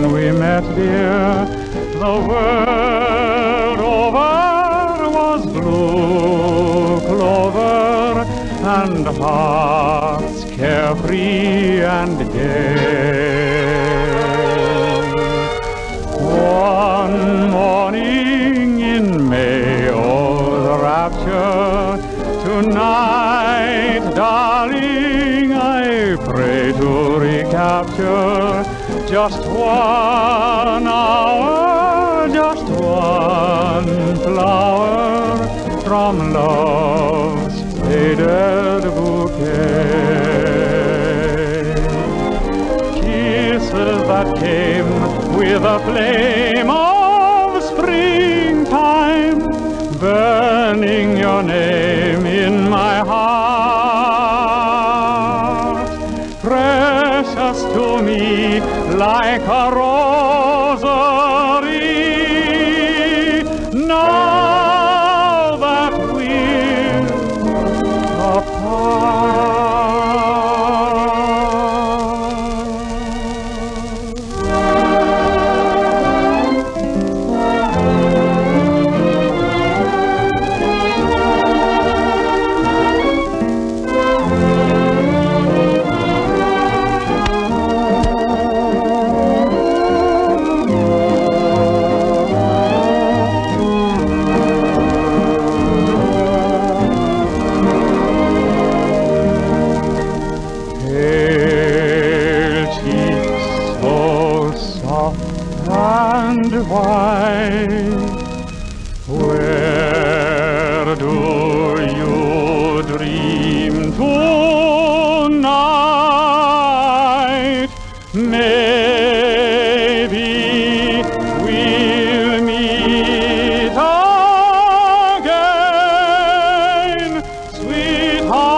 when we met, dear. The world over was blue clover, and hearts carefree and gay. One morning in May, oh, the rapture. Tonight, darling, I pray to recapture just 1 hour, just one flower from love's faded bouquet. Kisses that came with a flame of springtime, burning your name in my heart. Precious to me like a rosary. Now that we're apart. Where do you dream tonight? Maybe we'll meet again, sweetheart.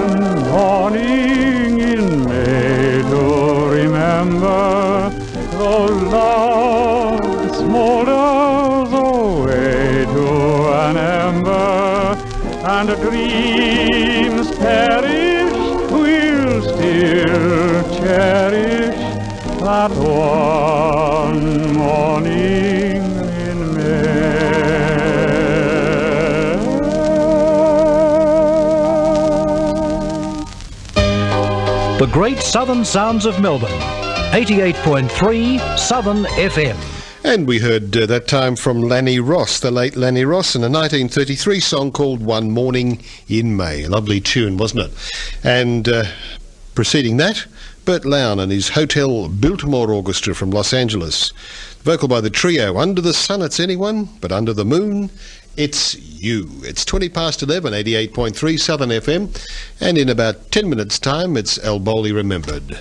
One morning in May to remember, though love smolders away to an ember, and dreams perish, we'll still cherish that one morning in May. The great southern sounds of Melbourne. 88.3 Southern FM. And we heard that time from Lanny Ross, the late Lanny Ross, in a 1933 song called One Morning in May. A lovely tune, wasn't it? And preceding that, Bert Lown and his Hotel Biltmore Orchestra from Los Angeles. Vocal by the trio, Under the Sun It's Anyone, but Under the Moon It's You. It's 20 past 11, 88.3 Southern FM, and in about 10 minutes' time, it's El Bowley Remembered.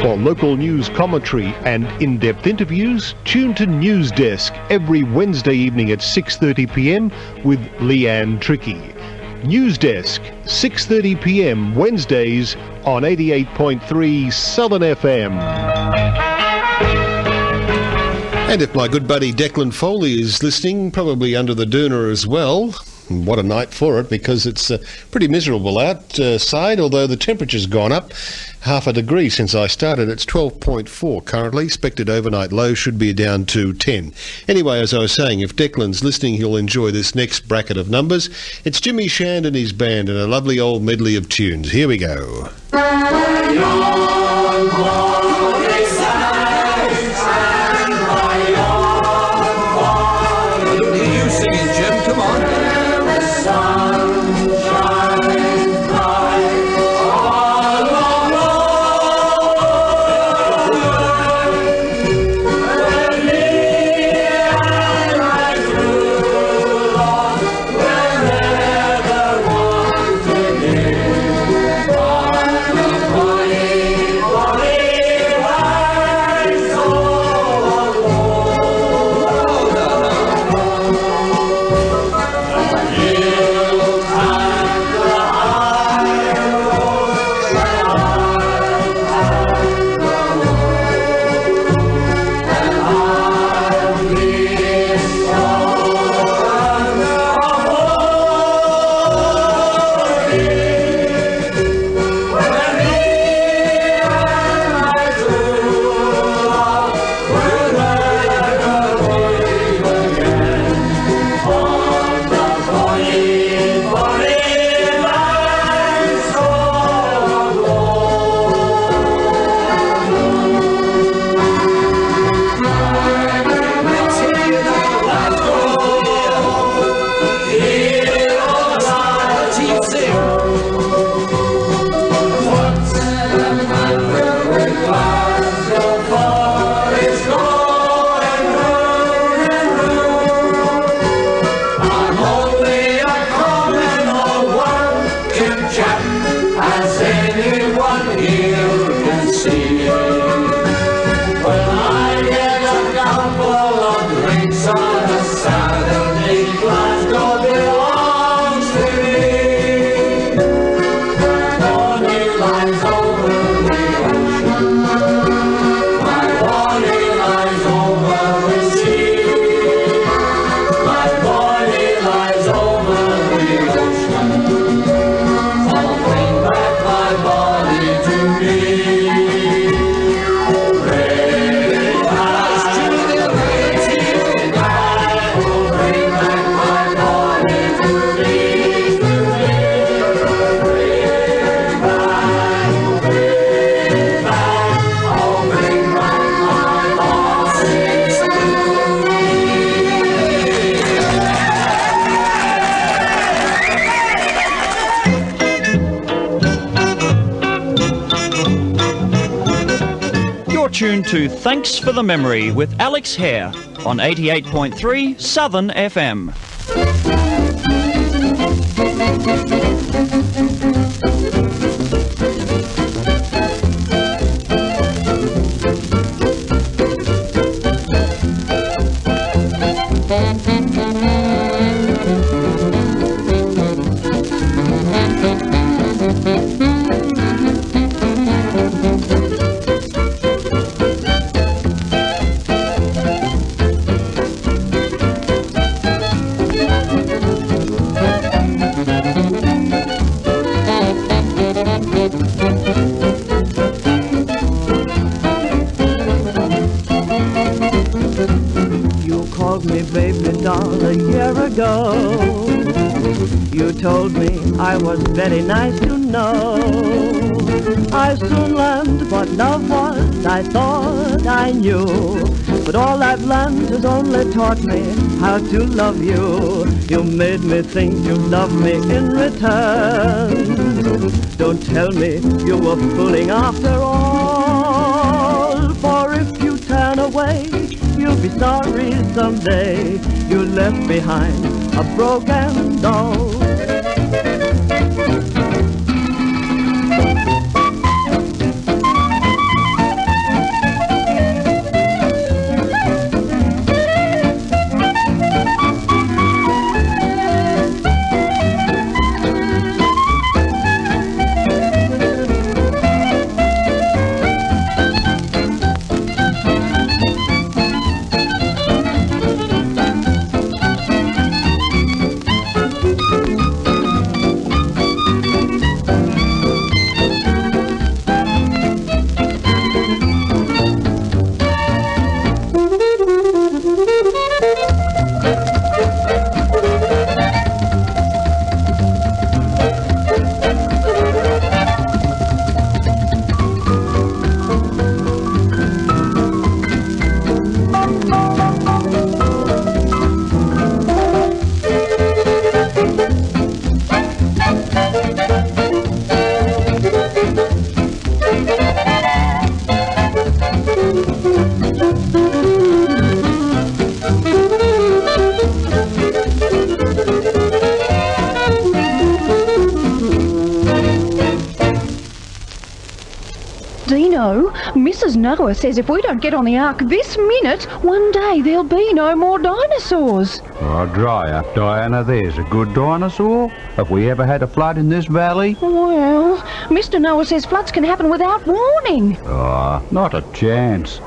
For local news commentary and in-depth interviews, tune to News Desk every Wednesday evening at 6:30pm with Leanne Tricky. News Desk, 6:30pm Wednesdays on 88.3 Southern FM. And if my good buddy Declan Foley is listening, probably under the doona as well. What a night for it, because it's pretty miserable outside, although the temperature's gone up half a degree since I started. It's 12.4 currently. Expected overnight low should be down to 10. Anyway, as I was saying, if Declan's listening, he'll enjoy this next bracket of numbers. It's Jimmy Shand and his band and a lovely old medley of tunes. Here we go. Bye. to Thanks for the Memory with Alex Hehr on 88.3 Southern FM. A year ago, you told me I was very nice to know. I soon learned what love was, I thought I knew. But all I've learned has only taught me how to love you. You made me think you loved me in return. Don't tell me you were fooling after all. For if you turn away, you'll be sorry someday. You left behind a broken doll. Mrs. Noah says if we don't get on the Ark this minute, one day there'll be no more dinosaurs. Oh, dry up, Diana. There's a good dinosaur. Have we ever had a flood in this valley? Well, Mr. Noah says floods can happen without warning. Not a chance.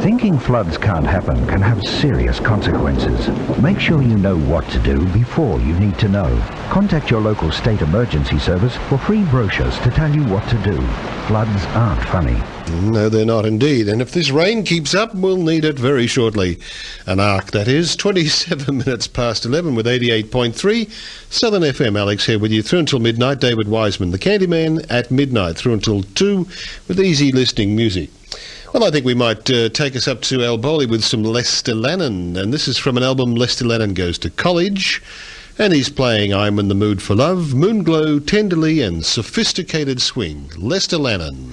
Thinking floods can't happen can have serious consequences. Make sure you know what to do before you need to know. Contact your local state emergency service for free brochures to tell you what to do. Floods aren't funny. No, they're not indeed. And if this rain keeps up, we'll need it very shortly. An arc, that is. 27 minutes past 11 with 88.3. Southern FM, Alex here with you through until midnight. David Wiseman, the Candyman, at midnight through until 2 with easy listening music. Well, I think we might take us up to Alboli with some Lester Lannan. And this is from an album, Lester Lannan Goes to College. And he's playing I'm in the Mood for Love, Moonglow, Tenderly and Sophisticated Swing. Lester Lannan.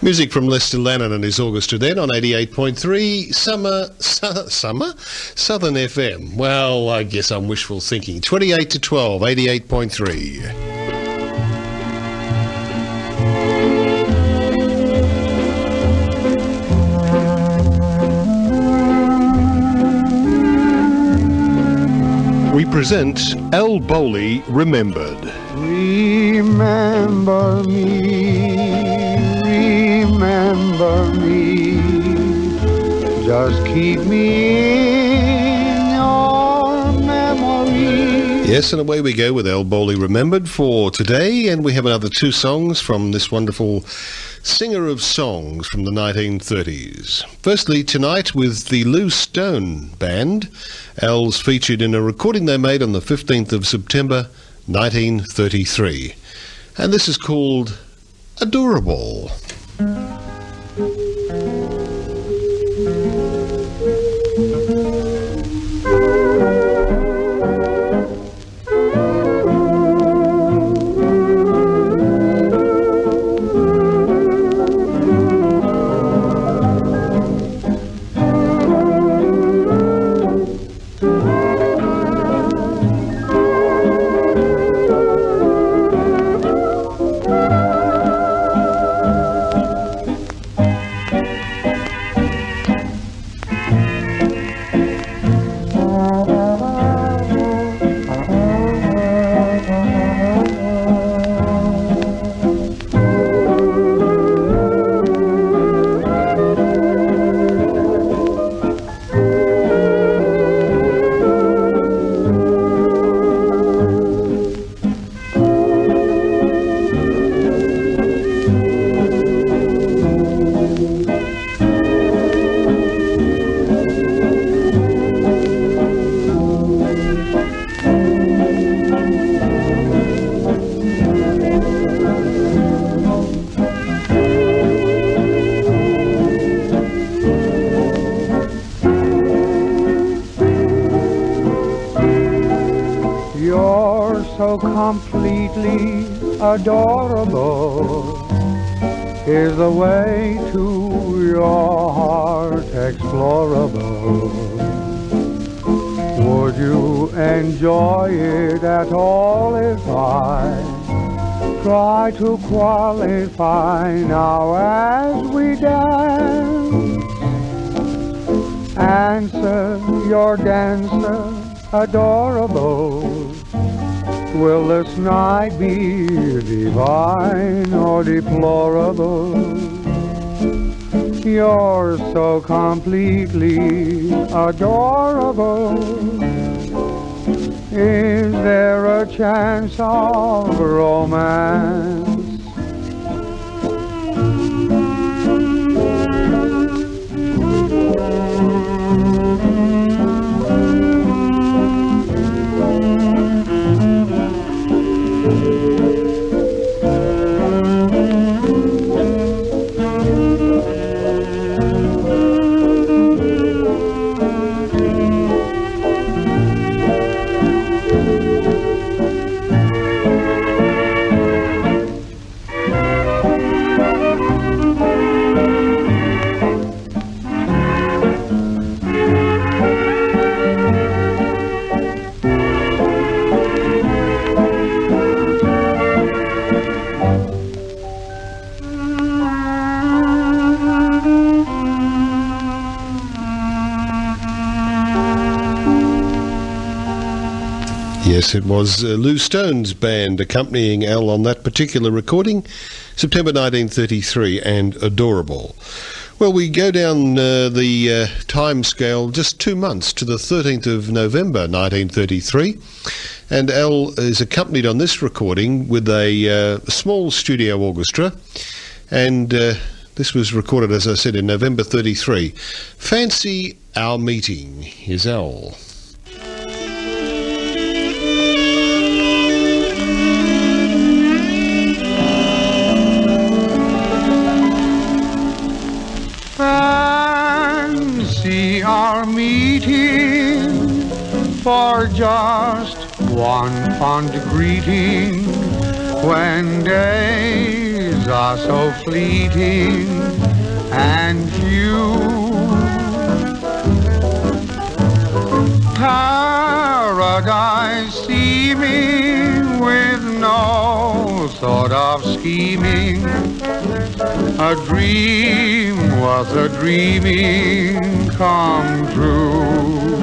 Music from Lester Lannon and his orchestra then on 88.3 Southern FM. Well, I guess I'm wishful thinking. 28 to 12, 88.3. We present Al Bowley Remembered. Remember me, just keep me in your memory. Yes, and away we go with Al Bowley Remembered for today, and we have another two songs from this wonderful singer of songs from the 1930s. Firstly, tonight with the Lou Stone Band. Al's featured in a recording they made on the 15th of September 1933. And this is called Adorable. Completely adorable is the way to your heart explorable. Would you enjoy it at all if I try to qualify now as we dance? Answer your dancer adorable. Will this night be divine or deplorable? You're so completely adorable. Is there a chance of romance? Yes, it was Lou Stone's band accompanying Al on that particular recording, September 1933, and Adorable. Well, we go down the time scale just 2 months to the 13th of November 1933, and Al is accompanied on this recording with a small studio orchestra, and this was recorded, as I said, in November 33. Fancy Our Meeting. Here's Al. Fancy our meeting for just one fond greeting when days days are so fleeting and few. Paradise seeming with no sort of scheming. A dream was a dreaming come true.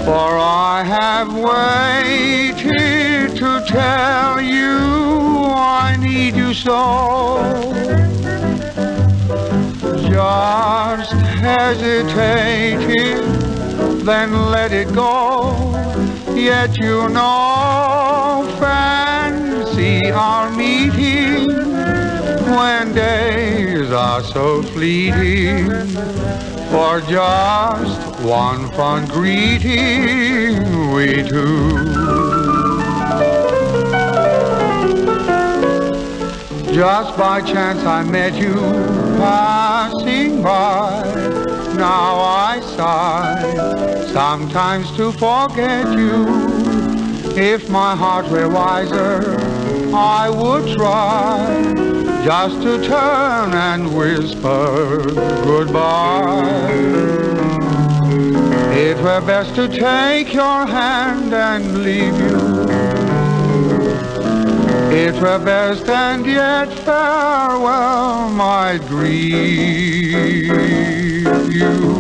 For I have waited to tell you I need you so. Just hesitated, then let it go. Yet you know, fancy our meeting when days are so fleeting. For just one fond greeting we two. Just by chance I met you passing by. Now I sigh sometimes to forget you. If my heart were wiser, I would try just to turn and whisper goodbye. It were best to take your hand and leave you. It were best, and yet farewell might grieve you.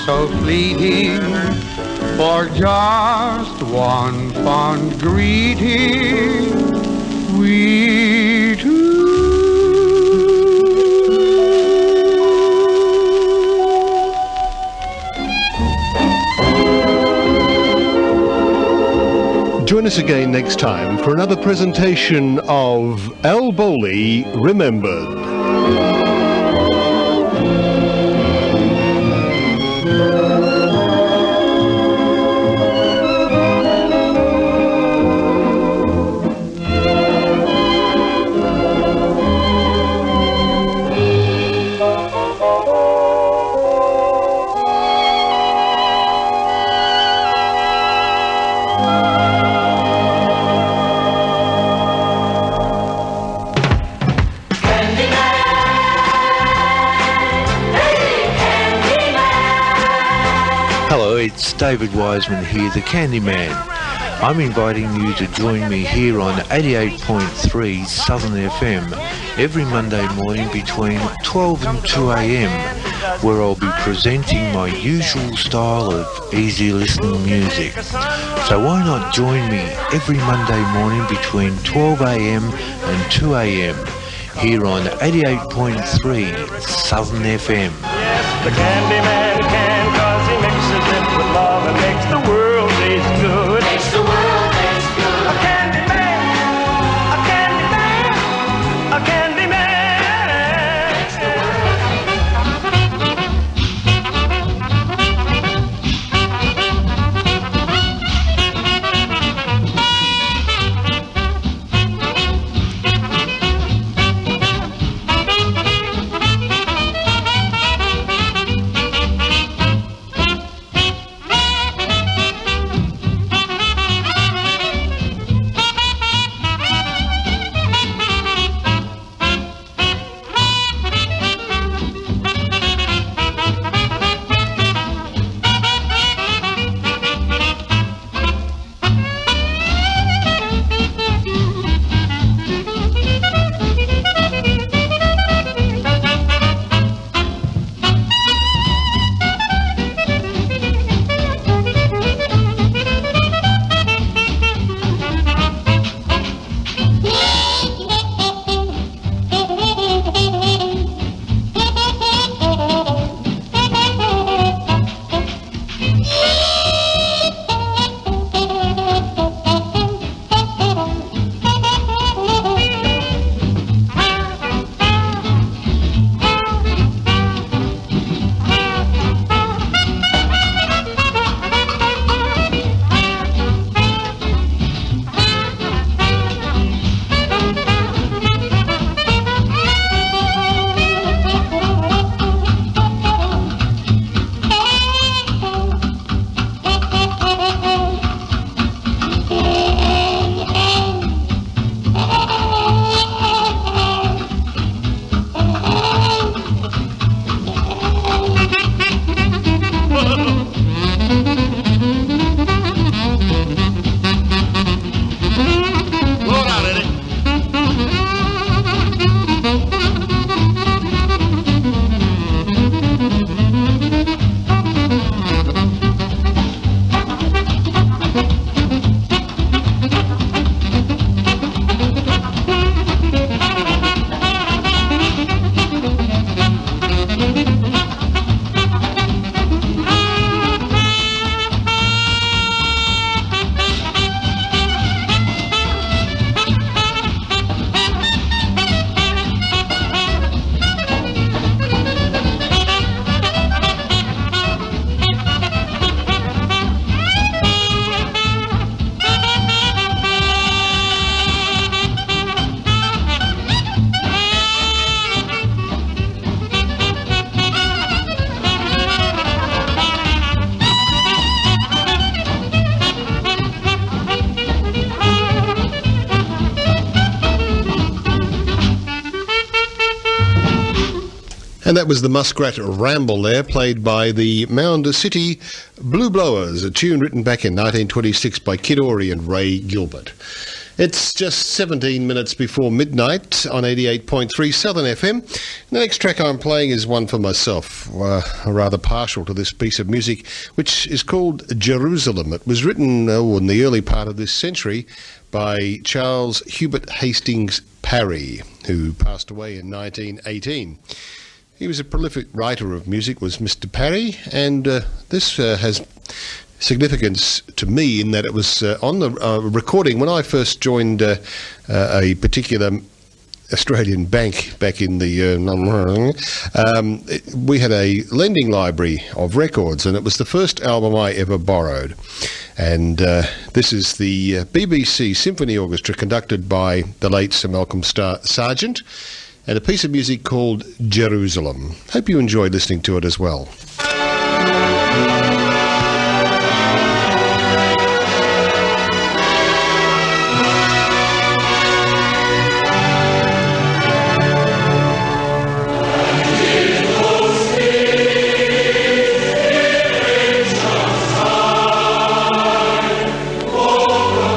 So fleeting, for just one fond greeting, we two. Join us again next time for another presentation of Al Bowley Remembered. It's David Wiseman here, the Candyman. I'm inviting you to join me here on 88.3 Southern FM every Monday morning between 12 and 2 a.m, where I'll be presenting my usual style of easy listening music. So why not join me every Monday morning between 12 a.m. and 2 a.m. here on 88.3 Southern FM. Yes, the Candyman can, 'cause he mixes it with love and makes the world taste good. Makes the world taste good. A Candyman, a Candyman, a Candyman. Makes the And that was the Muskrat Ramble there, played by the Mounder City Blue Blowers, a tune written back in 1926 by Kid Ory and Ray Gilbert. It's just 17 minutes before midnight on 88.3 Southern FM. The next track I'm playing is one for myself, rather partial to this piece of music, which is called Jerusalem. It was written in the early part of this century by Charles Hubert Hastings Parry, who passed away in 1918. He was a prolific writer of music, was Mr. Parry, and this has significance to me in that it was on the recording when I first joined a particular Australian bank back in the we had a lending library of records, and it was the first album I ever borrowed. And this is the BBC Symphony Orchestra, conducted by the late Sir Malcolm Sargent, and a piece of music called Jerusalem. Hope you enjoyed listening to it as well. Oh,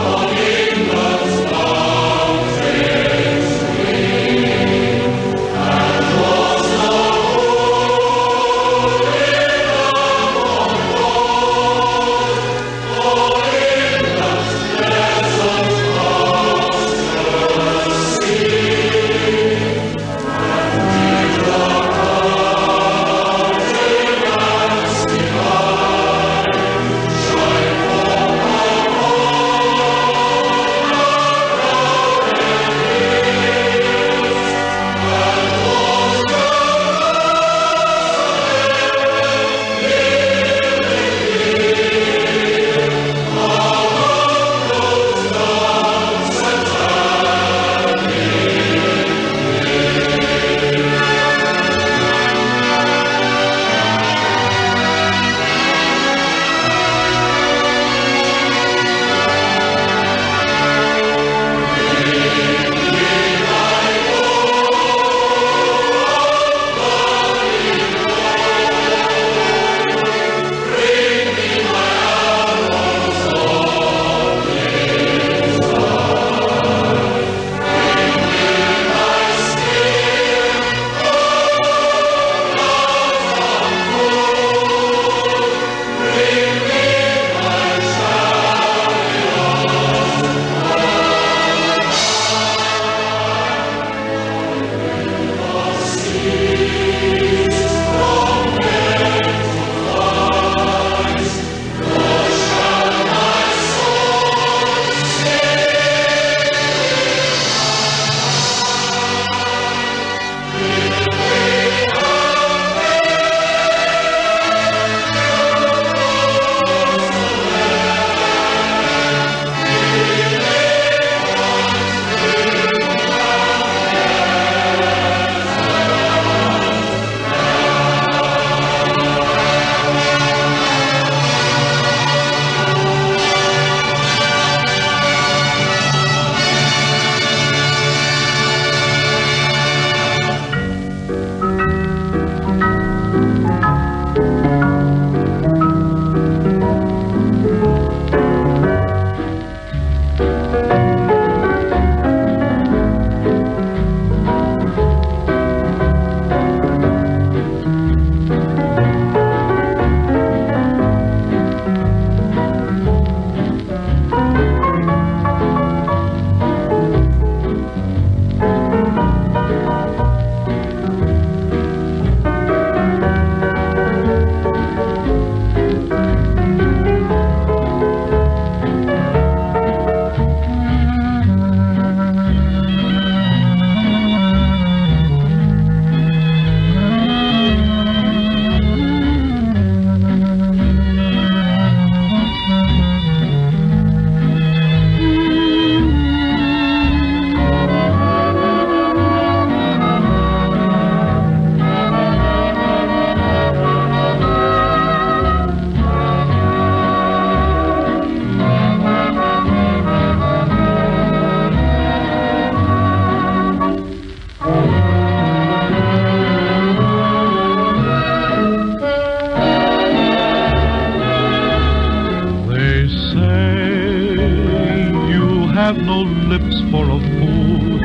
have no lips for a fool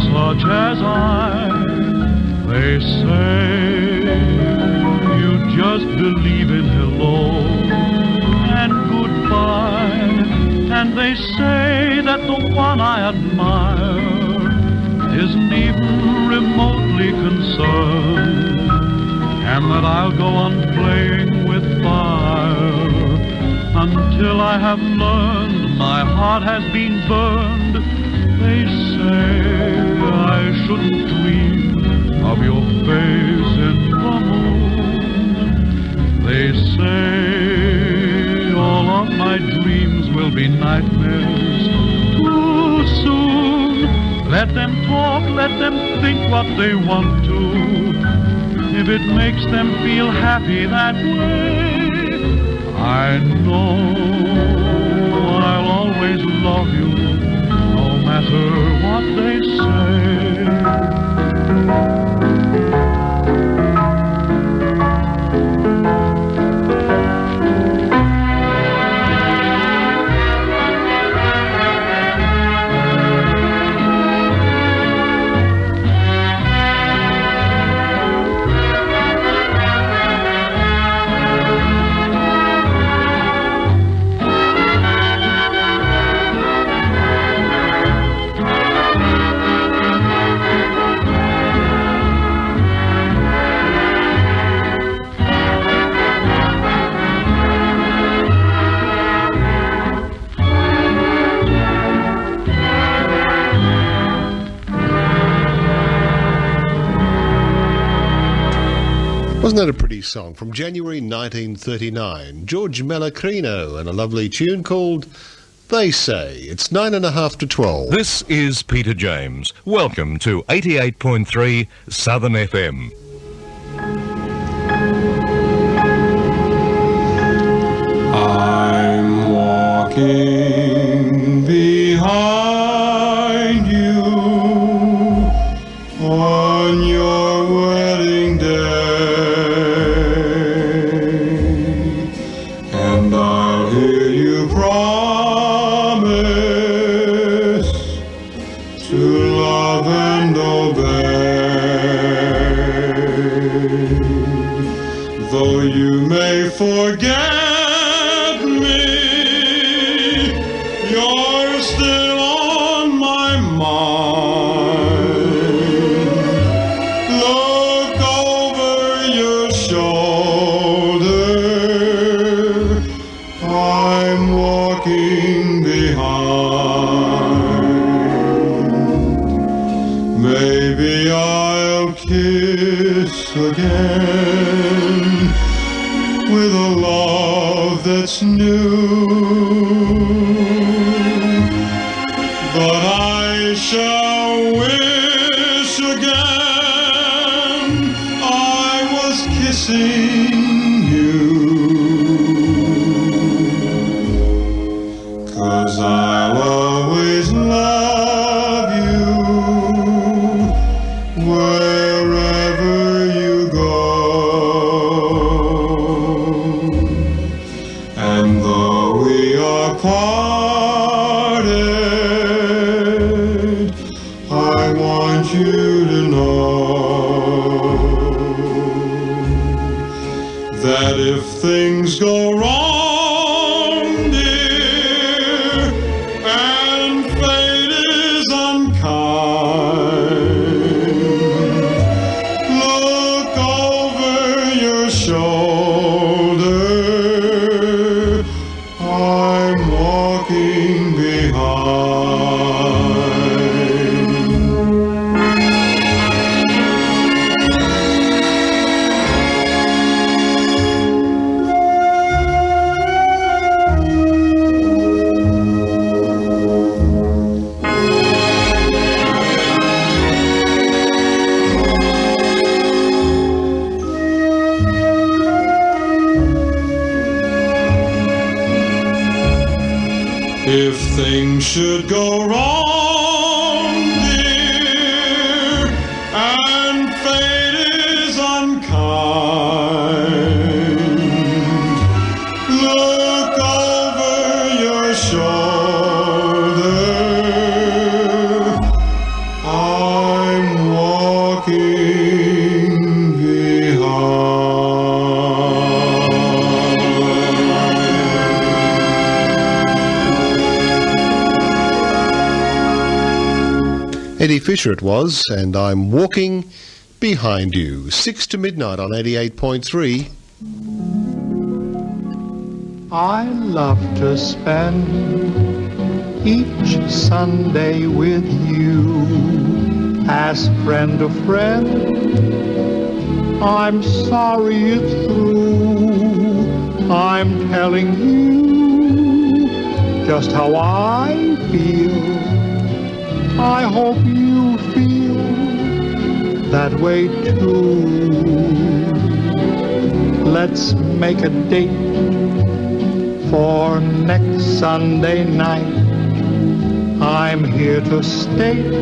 such as I. They say you just believe in hello and goodbye, and they say that the one I admire isn't even remotely concerned, and that I'll go on playing with fire until I have learned my heart has been burned. They say I shouldn't dream of your face in the moon. They say all of my dreams will be nightmares too soon. Let them talk, let them think what they want to. If it makes them feel happy that way, I know I'll always love you, no matter what they say. Wasn't that a pretty song from January 1939? George Malacrino and a lovely tune called They Say. It's 9:30 to 12. This is Peter James. Welcome to 88.3 Southern FM. I'm walking behind you on your wedding day, and I'll hear you promise to love and obey, though you may forget again with a love that's new, but I shall wish again I was kissing you, 'cause I'll always love you wherever you go. And though we are parted, I want you to know that if things go wrong, dear, and fate is unkind, look over your shoulder. I'm walking behind. If things should go wrong, dear, and fate is unkind, look over your shoulder. Eddie Fisher it was, and I'm walking behind you. 6 to midnight on 88.3. I love to spend each Sunday with you as friend to friend. I'm sorry it's through. I'm telling you just how I feel. I hope you feel that way too. Let's make a date for next Sunday night. I'm here to state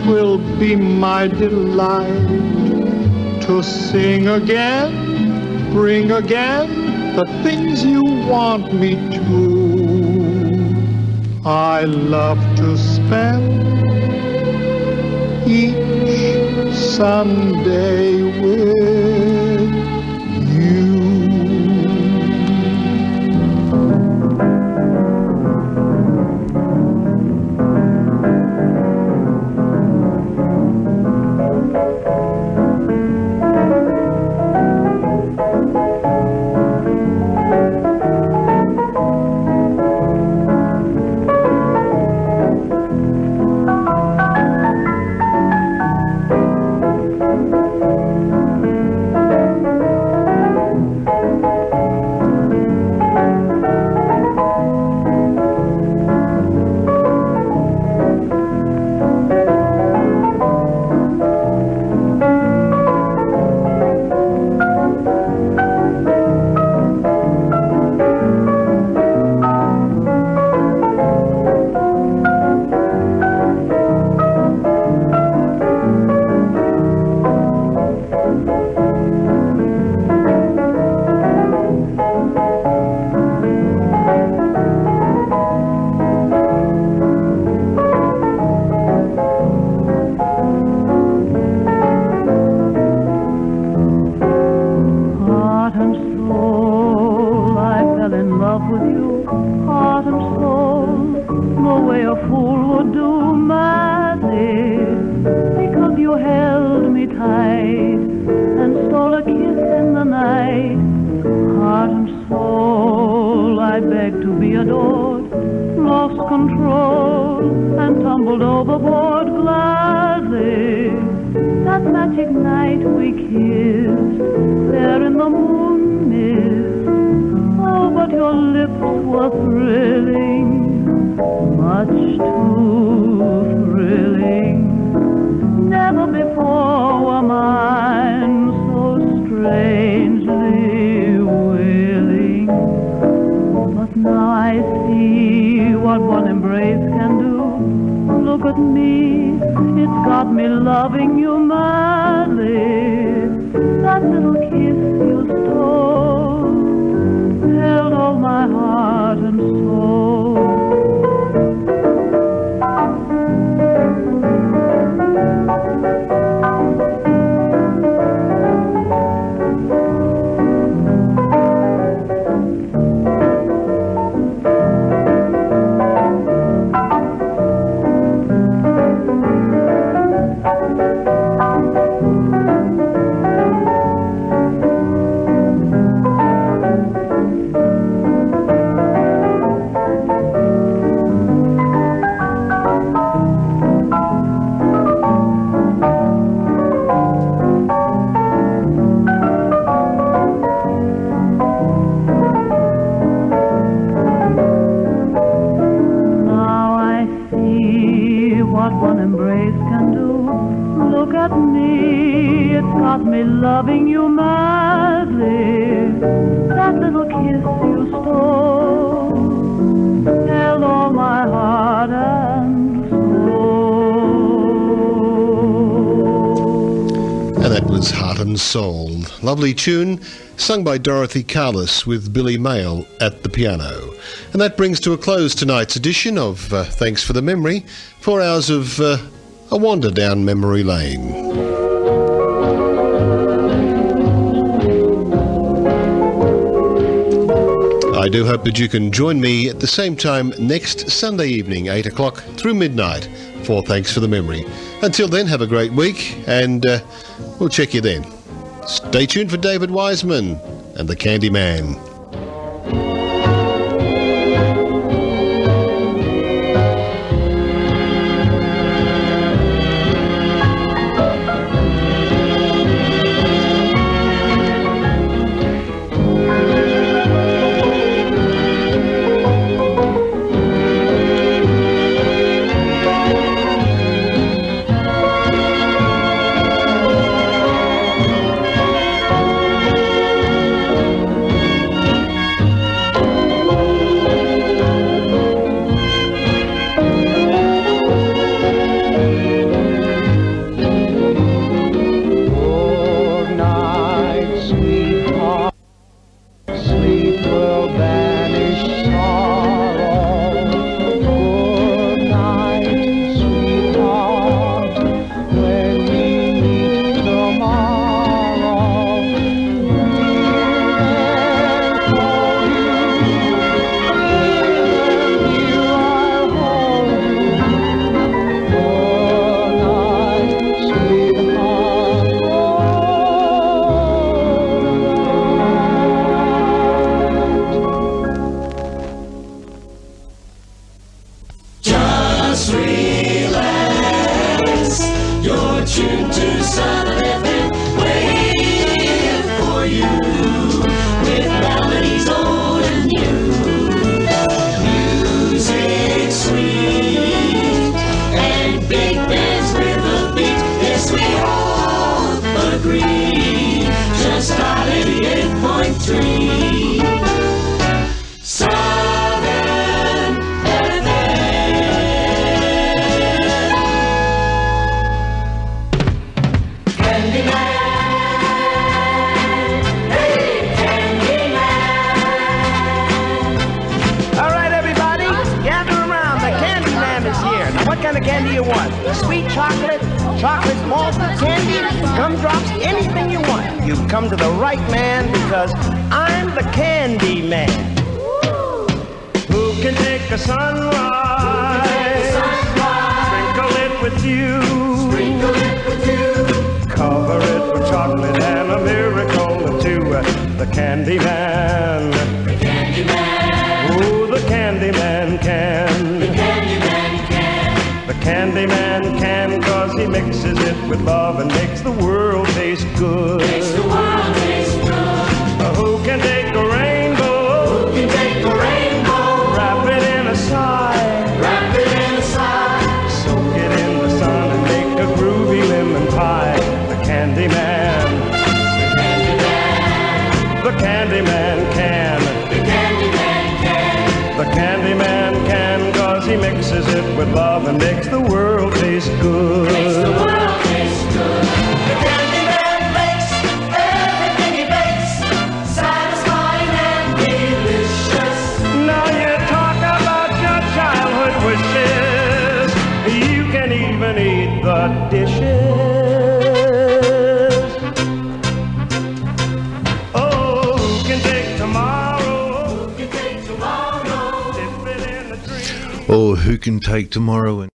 'twill be my delight to sing again, bring again the things you want me to. I love to spend each Sunday with you. Soul. Lovely tune, sung by Dorothy Carless with Billy Mayle at the piano. And that brings to a close tonight's edition of Thanks for the Memory. 4 hours of a wander down memory lane. I do hope that you can join me at the same time next Sunday evening, 8 o'clock through midnight, for Thanks for the Memory. Until then, have a great week, and we'll check you then. Stay tuned for David Wiseman and the Candyman. Or who can take tomorrow and